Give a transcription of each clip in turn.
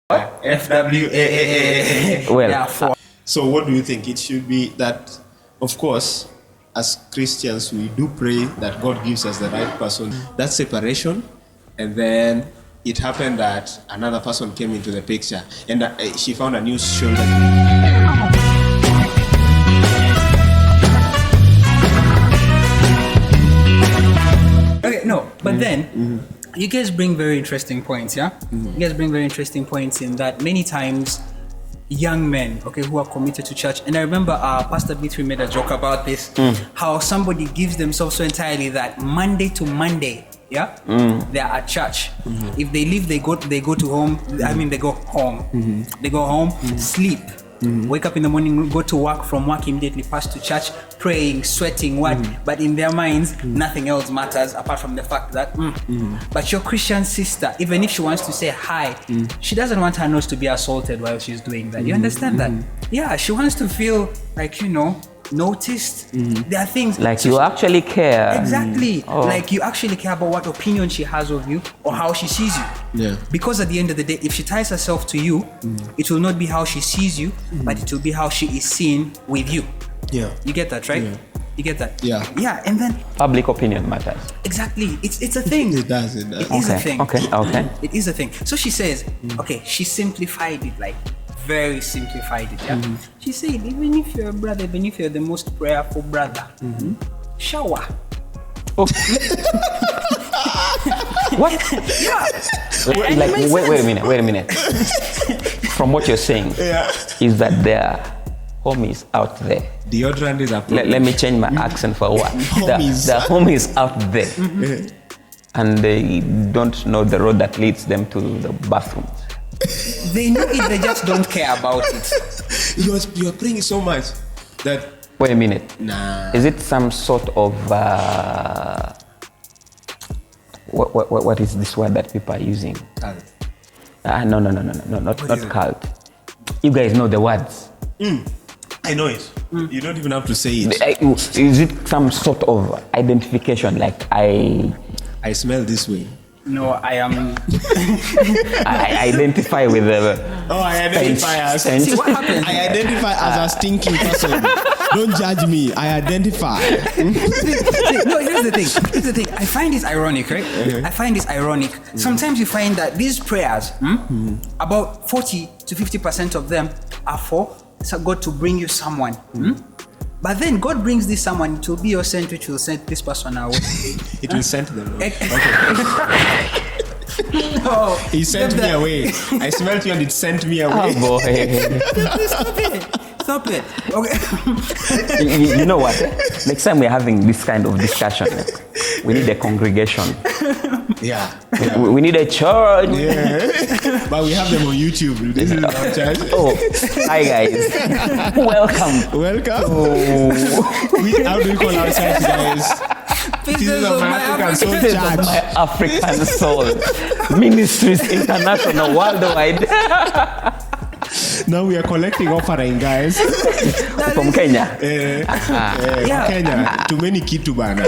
FWAAA. Well, Yeah, 4. So what do you think? It should be that, of course, as Christians, we do pray that God gives us the right person. That's separation. And then it happened that another person came into the picture and she found a new shoulder. Okay, no, but then you guys bring very interesting points, yeah? You guys bring very interesting points in that many times young men, okay, who are committed to church. And I remember Pastor B3 made a joke about this, how somebody gives themselves so entirely that Monday to Monday, yeah, they are at church. If they leave, they go to home. I mean, they go home. They go home, sleep. Wake up in the morning, go to work, from work immediately pass to church, praying, sweating, what? But in their minds, nothing else matters apart from the fact that, but your Christian sister, even if she wants to say hi, she doesn't want her nose to be assaulted while she's doing that. You understand that? Yeah, she wants to feel like, noticed. There are things like you actually care. Exactly. Like you actually care about what opinion she has of you or how she sees you. Yeah. Because at the end of the day, if she ties herself to you, it will not be how she sees you, but it will be how she is seen with you. Yeah. You get that, right? Yeah. You get that? Yeah. Yeah, and then Public opinion matters. exactly. It's a thing. It does. It is a thing. Okay. It is a thing. So she says, okay, she simplified it, like very simplified it. Yeah. She said, even if you're a brother, even if you're the most prayerful brother, shower. Oh. What? Yeah. Like, wait a minute. From what you're saying, is that their homies out there. Deodorant is a Let me change my accent for what? The homies out there. And they don't know the road that leads them to the bathroom. They know it, they just don't care about it. You're praying so much that. Wait a minute. Nah. Is it some sort of what is this word that people are using? Cult. No, not cult. You guys know the words. I know it. You don't even have to say it. Is it some sort of identification? Like I smell this way. No, I am. I identify with the. I identify as. See what happens? I identify as a stinking person. Don't judge me. I identify. No, here's the thing. I find this ironic, right? I find this ironic. Sometimes you find that these prayers, about 40 to 50% of them are for God to bring you someone. But then God brings this someone, it will be your sent, which will send this person away. It will send them. Okay. No, He sent me away. I smelled you and it sent me away. Oh boy. Stop it. Okay. You know what? Next time we're having this kind of discussion, we need a congregation. Yeah. We need a church. Yeah. But we have them on YouTube. This is our church. Oh, hi guys. Welcome. How do we call ourselves, guys? Pieces of my African Soul This is Church. my African Soul Ministries International Worldwide. Now we are collecting offering, guys. From Kenya. Kenya. Too many kitu bana.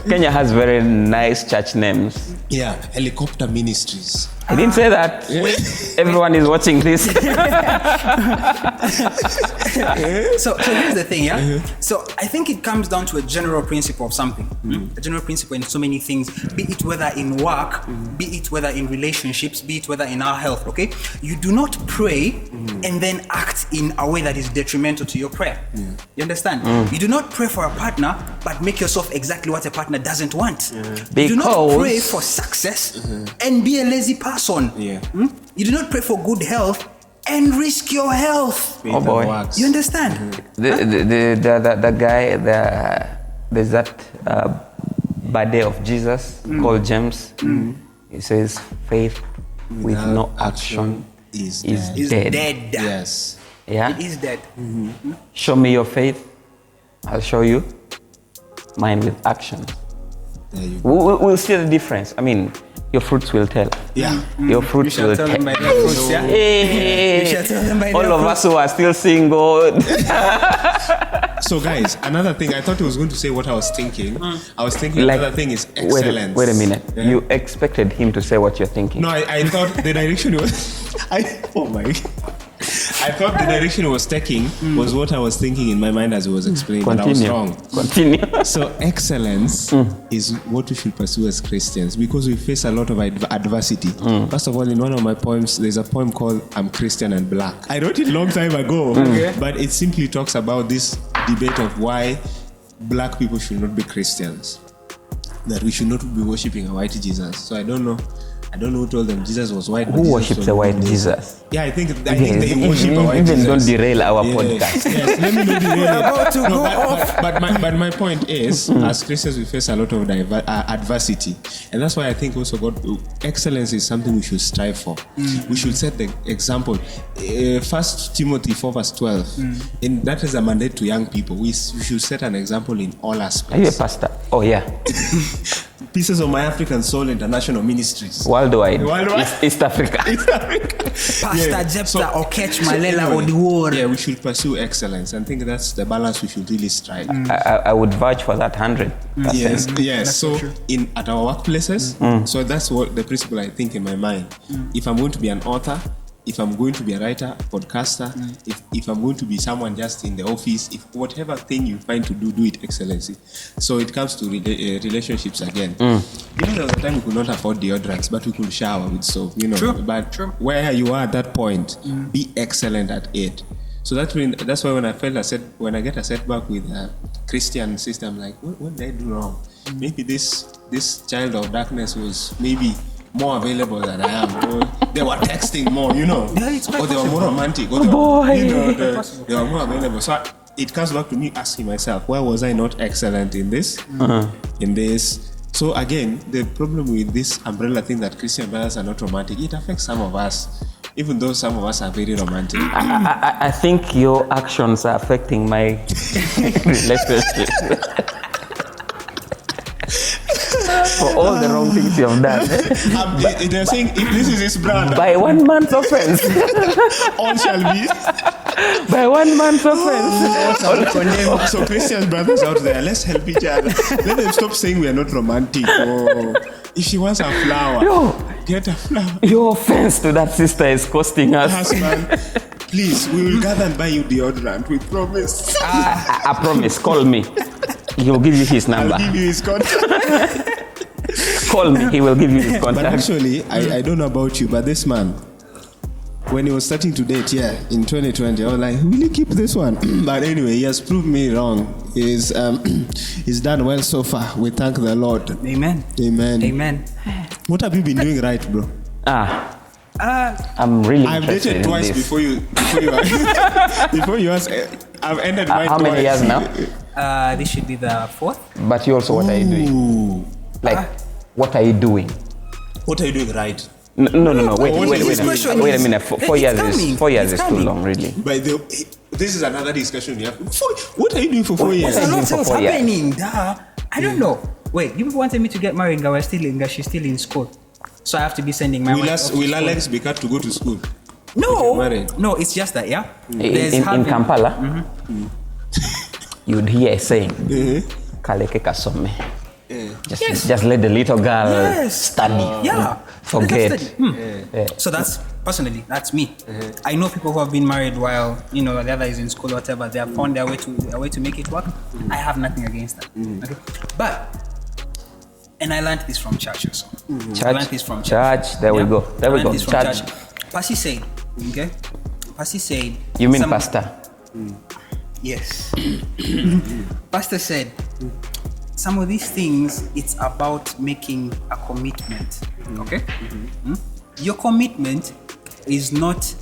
Kenya has very nice church names. Yeah, Helicopter Ministries. I didn't say that. Everyone is watching this. So here's the thing, yeah? So I think it comes down to a general principle of something. A general principle in so many things, be it whether in work, be it whether in relationships, be it whether in our health, okay? You do not pray and then act in a way that is detrimental to your prayer. You understand? You do not pray for a partner, but make yourself exactly what a partner doesn't want. You do not pray for success and be a lazy person. Yeah. You do not pray for good health and risk your health. Oh boy. You understand? The guy, there's that birthday of Jesus called James. He says, faith with no action is dead. Yes. Yeah? It is dead. Show me your faith, I'll show you mine with action. We'll see the difference. I mean, your fruits will tell. Yeah. Your fruits will tell tell. them by their fruits, yeah? Hey, You shall tell them by all their of us who are still single. So guys, another thing, I thought he was going to say what I was thinking. I was thinking another thing is excellence. Wait a minute. Yeah. You expected him to say what you're thinking. No, I thought the direction was... I thought the direction he was taking was what I was thinking in my mind as he was explaining, but I was wrong. Continue. So excellence is what we should pursue as Christians because we face a lot of adversity. First of all, in one of my poems, there's a poem called I'm Christian and Black. I wrote it a long time ago, but it simply talks about this debate of why black people should not be Christians, that we should not be worshipping a white Jesus. So I don't know who told them Jesus was white. Who worships a white Jesus? Yeah, I think they worship a white Jesus. Even don't derail our podcast. Yes, let me not derail it. But my point is, as Christians, we face a lot of adversity. And that's why I think also excellence is something we should strive for. We should set the example. 1 Timothy 4 verse 12. And that is a mandate to young people. We should set an example in all aspects. Are you a pastor? Oh, yeah. Pieces of My African Soul International Ministries. Worldwide. East Africa. Pastor Jepta or Catch Malela or the war. Yeah, we should pursue excellence. I think that's the balance we should really strive. I would vouch for that 100%. Yes. So at our workplaces, so that's what the principle I think in my mind. If I'm going to be an author, if I'm going to be a writer, podcaster, if I'm going to be someone just in the office, if whatever thing you find to do it excellency. So it comes to relationships again. There was a time we could not afford deodorants, but we could shower with soap. Where you are at that point, be excellent at it. So that's why when I get a setback with a Christian system, I'm like, what did I do wrong? Maybe this child of darkness was maybe more available than I am. Or they were texting more, Yeah, it's or they were more romantic. Or they were more available. So it comes back to me asking myself, why was I not excellent in this? In this. So again, the problem with this umbrella thing that Christian brothers are not romantic, it affects some of us, even though some of us are very romantic. I think your actions are affecting my relationship. For all the wrong things you have done. They're saying if this is his brother, by 1 month's offense, all shall be. By 1 month's offense. So Christian brothers out there, let's help each other. Let them stop saying we are not romantic. Oh, if she wants a flower, get a flower. Your offense to that sister is costing us. Husband, please, we will gather and buy you deodorant. We promise. I promise. Call me. He will give you his number. I'll give you his contact. Call me. He will give you his contact. But actually, I don't know about you, but this man, when he was starting to date, in 2020, I was like, will you keep this one? But anyway, he has proved me wrong. He's done well so far. We thank the Lord. Amen. What have you been doing right, bro? I'm really I've interested dated twice in this. before you ask. I've ended mine How twice. many years now? This should be the 4th. But you also, what are you doing? Like, what are you doing? What are you doing right? No. Wait a minute. 4 years is too long, really. But this is another discussion we have. What are you doing for 4 years? There's a lot for else 4 years? happening. I don't know. Wait, you people wanted me to get married, and she's still in school. So I have to be sending my wife off to Will school. Alex be cut to go to school? No, it's just that, In Kampala, you'd hear a saying, Kaleke kasome. Just let the little girl study. Forget. So that's me. I know people who have been married while the other is in school or whatever. They have found their way to make it work. I have nothing against that. Okay? But and I learned this from church also. I learned this from church. There we go. Church. Passy said, okay? Passy said. You mean pastor? Yes. Pastor said, some of these things, it's about making a commitment. Okay? Your commitment is not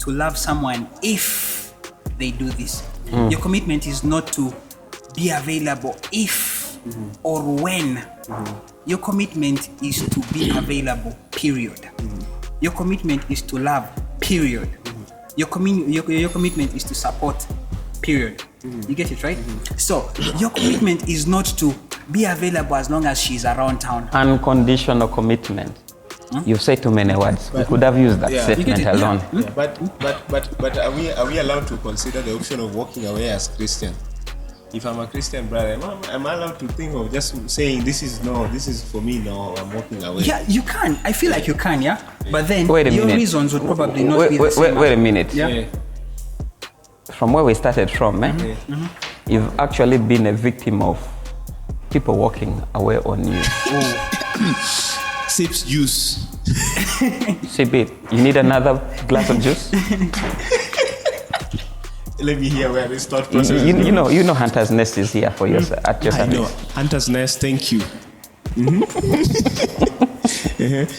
to love someone if they do this. Your commitment is not to be available if or when. Your commitment is to be available, period. Your commitment is to love, period. Your commitment is to support, period. You get it, right? So your commitment is not to be available as long as she's around town. Unconditional commitment. You've said too many words. We could have used that statement alone. Yeah, but are we allowed to consider the option of walking away as Christian? If I'm a Christian brother, am I allowed to think of just saying this is for me, no, I'm walking away? Yeah, you can. I feel like you can, yeah? But then Wait a your minute. reasons would probably not be the same. Wait a minute. Yeah. From where we started from, you've actually been a victim of people walking away on you. Sips juice. Sip it. You need another glass of juice? Let me hear where this thought process is You know Hunter's Nest is here for your at your I know. service. Hunter's Nest, thank you.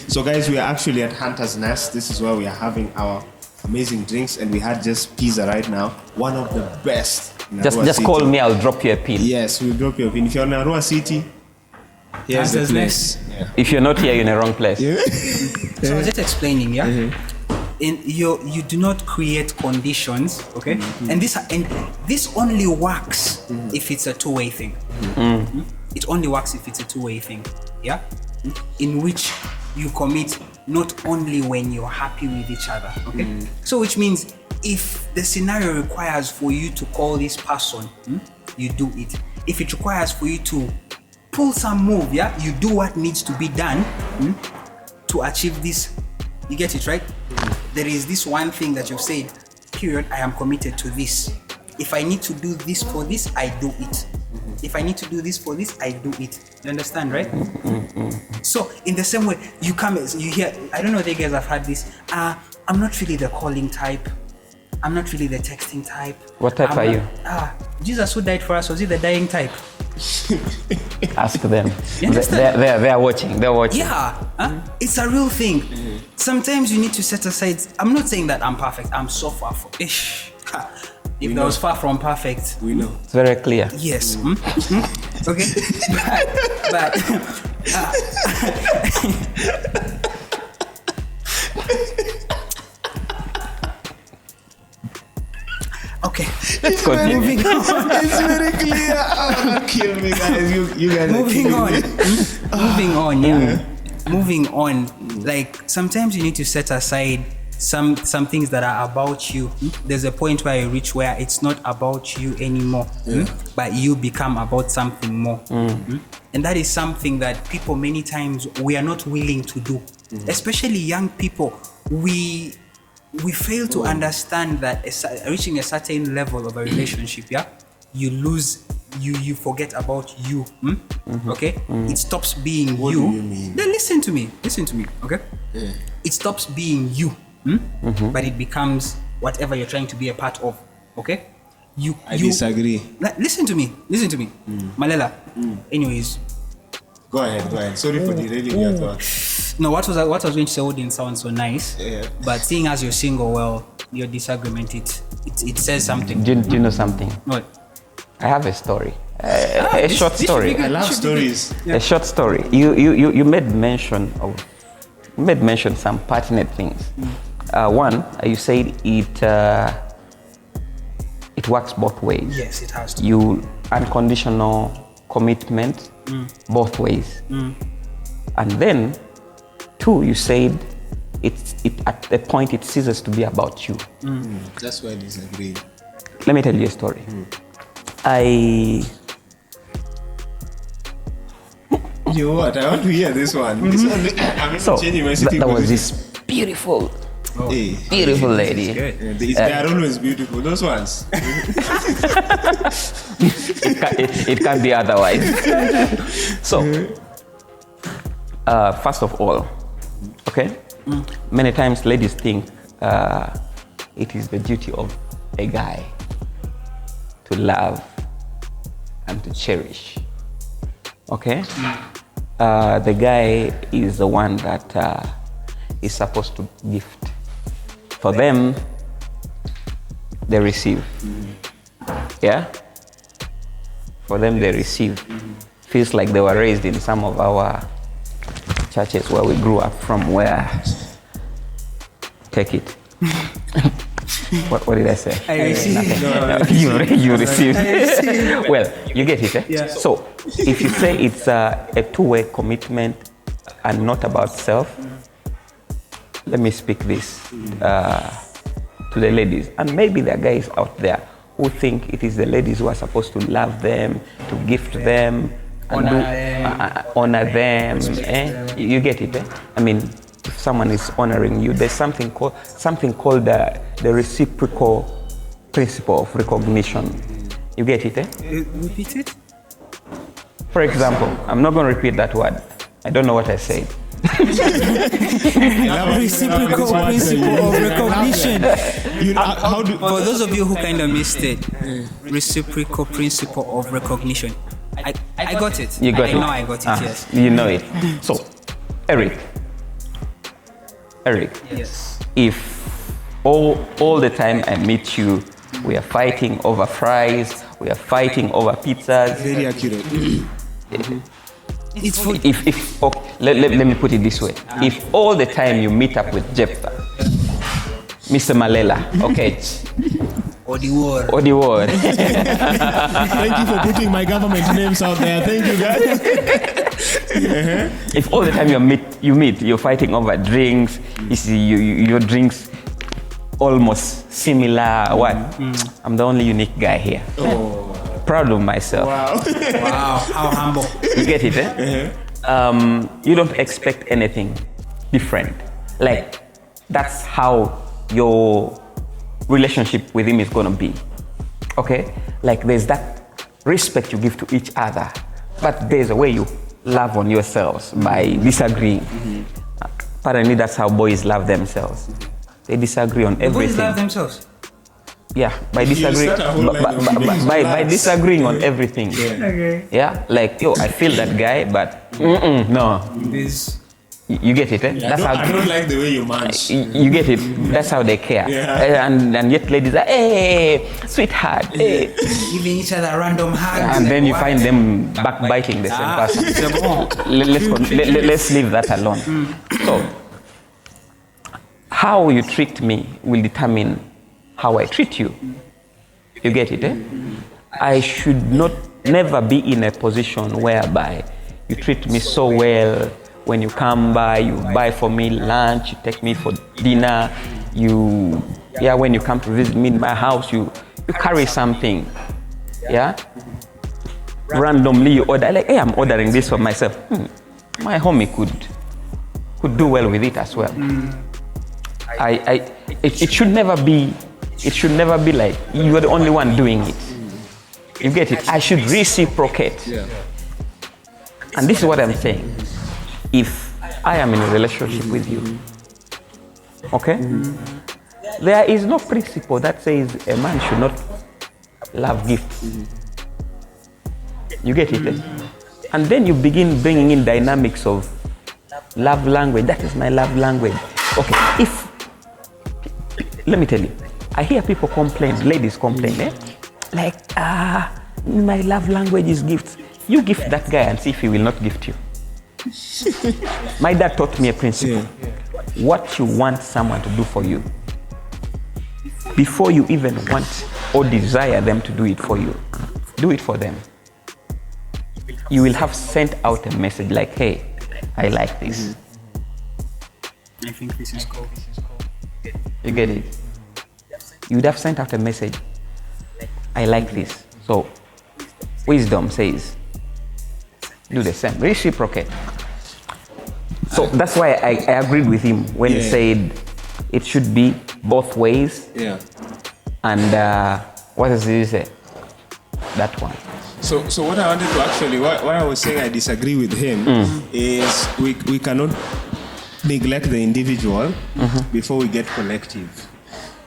So guys, we are actually at Hunter's Nest. This is where we are having our amazing drinks, and we had just pizza right now. One of the best. Just call me, I'll drop you a pin. Yes, we'll drop you a pin. If you're in Arua City, here's the Hunter's place. Nest. If you're not here, you're in the wrong place. So I was just explaining, yeah? You do not create conditions, okay? And this only works if it's a two-way thing. It only works if it's a two-way thing, yeah? In which you commit not only when you're happy with each other, okay? So which means if the scenario requires for you to call this person, you do it. If it requires for you to pull some move, yeah, you do what needs to be done to achieve this. You get it, right? There is this one thing that you've said, period, I am committed to this. If I need to do this for this, I do it. If I need to do this for this, I do it. You understand, right? So in the same way, you hear, I don't know if you guys have had this, I'm not really the calling type. I'm not really the texting type. What type are you? Jesus who died for us, was he the dying type? Ask them. You understand? They're watching. They're watching. Yeah, it's a real thing. Sometimes you need to set aside. I'm not saying that I'm perfect. I'm so far from. If I was far from perfect, We know. It's very clear. yes. Okay, but okay. Let's continue. Moving on. It's very clear. Kill me, guys. You guys. Moving on. Moving on. Yeah. Moving on. Like sometimes you need to set aside some things that are about you. There's a point where you reach where it's not about you anymore, but you become about something more. And that is something that people many times we are not willing to do. Especially young people. We fail to understand that reaching a certain level of a relationship, you lose, you forget about you. Okay? It stops being What you. do you mean? Then listen to me, okay? It stops being you, but it becomes whatever you're trying to be a part of, okay? I disagree. Listen to me. Malela. Anyways. Go ahead. Sorry for derailing your thoughts. No, what I was going to say wouldn't sound so nice. Yeah. But seeing as you're single, well, your disagreement, it says something. Do you know something? What? I have a story. A short story. I love stories. Yeah. A short story. You made mention some pertinent things. One, you said it works both ways. Yes, it has to. You unconditional commitment both ways. And then two, you said it at the point it ceases to be about you. That's why I disagree. Let me tell you a story. You know what? I want to hear this one. This one I'm So changing my city there was position. this beautiful Hey. beautiful lady. They are always beautiful. Those ones. It can't be otherwise. So, first of all, okay, many times ladies think it is the duty of a guy to love and to cherish. Okay, the guy is the one that is supposed to gift. For them, they receive. Yeah? For them, they receive. Feels like they were raised in some of our churches where we grew up from, where take it. What did I say? I received. You received. I received. Well, you get it, eh? Yeah. So, if you say it's a two-way commitment and not about self, let me speak this to the ladies. And maybe there are guys out there who think it is the ladies who are supposed to love them, to gift them, and honor them. You get it, eh? I mean, if someone is honoring you, there's something called the reciprocal principle of recognition. You get it, eh? Repeat it. For example, I'm not going to repeat that word. I don't know what I said. Reciprocal principle of recognition. For those of you who kind of missed it, reciprocal principle of recognition. I got it. You got it. I know I got it. Yes. You know it. So, Eric. Yes. If all the time I meet you, we are fighting over fries, we are fighting over pizzas. Very accurate. It's food. If let me put it this way. If all the time you meet up with Jephthah, Mr. Malela, okay, Or the war. Thank you for putting my government names out there. Thank you, guys. If all the time you're fighting over drinks, you see your drinks almost similar. What? I'm the only unique guy here. Oh. Proud of myself. Wow. Wow, how humble. You get it, eh? You don't expect anything different. Like, that's how your relationship with him is gonna be. Okay? Like, there's that respect you give to each other, but there's a way you love on yourselves by disagreeing. Apparently, that's how boys love themselves. They disagree on everything. Boys love themselves. Yeah, by disagreeing, by disagreeing on everything. Okay. Yeah, like, yo, I feel that guy, but no. You get it, eh? Yeah, I don't like the way you manage. You get it. That's how they care. Yeah. And yet ladies are, hey, sweetheart, hey. Giving each other random hugs. And then you find them backbiting the same person. Let's leave that alone. So, how you treat me will determine how I treat you. You get it, eh? I should never be in a position whereby you treat me so well. When you come by, you buy for me lunch, you take me for dinner, when you come to visit me in my house, you carry something, yeah? Randomly you order, like, hey, I'm ordering this for myself. My homie could do well with it as well. It should never be like you are the only one doing it. You get it? I should reciprocate. And this is what I'm saying. If I am in a relationship with you, okay, there is no principle that says a man should not love gifts. You get it? Eh? And then you begin bringing in dynamics of love language. That is my love language. Okay, let me tell you, I hear people complain, ladies complain, like, my love language is gifts. You gift that guy and see if he will not gift you. My dad taught me a principle. What you want someone to do for you, before you even want or desire them to do it for you, do it for them. You will have sent out a message like, hey, I like this. I think this is cool. You get it? You would have sent out a message, I like this. So, wisdom says, do the same, reciprocate. So that's why I agreed with him when he said it should be both ways. Yeah. And what does he say? That one. So what I wanted to actually, what I was saying, I disagree with him, is we cannot neglect the individual before we get collective.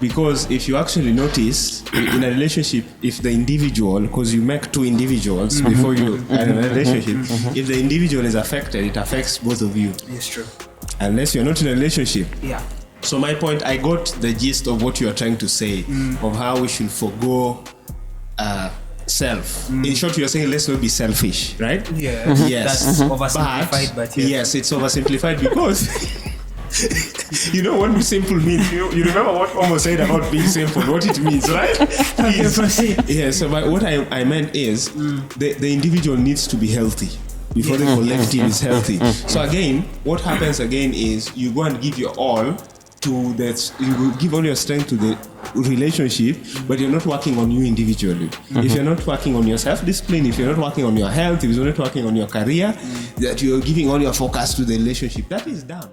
Because if you actually notice, in a relationship, if the individual, because you make two individuals before you are in a relationship, if the individual is affected, it affects both of you. It's true. Unless you're not in a relationship. Yeah. So my point, I got the gist of what you are trying to say, of how we should forgo self. In short, you're saying let's not be selfish, right? Yeah. Yes. That's oversimplified, but yes. Yes, it's oversimplified because You know what simple means? You remember what Omo said about being simple, what it means, right? Okay, proceed. Yeah, so what I meant is the individual needs to be healthy before the collective is healthy. So again, what happens again is you go and give your all to that, you give all your strength to the relationship, but you're not working on you individually. If you're not working on your self-discipline, if you're not working on your health, if you're not working on your career, that you're giving all your focus to the relationship, that is dumb.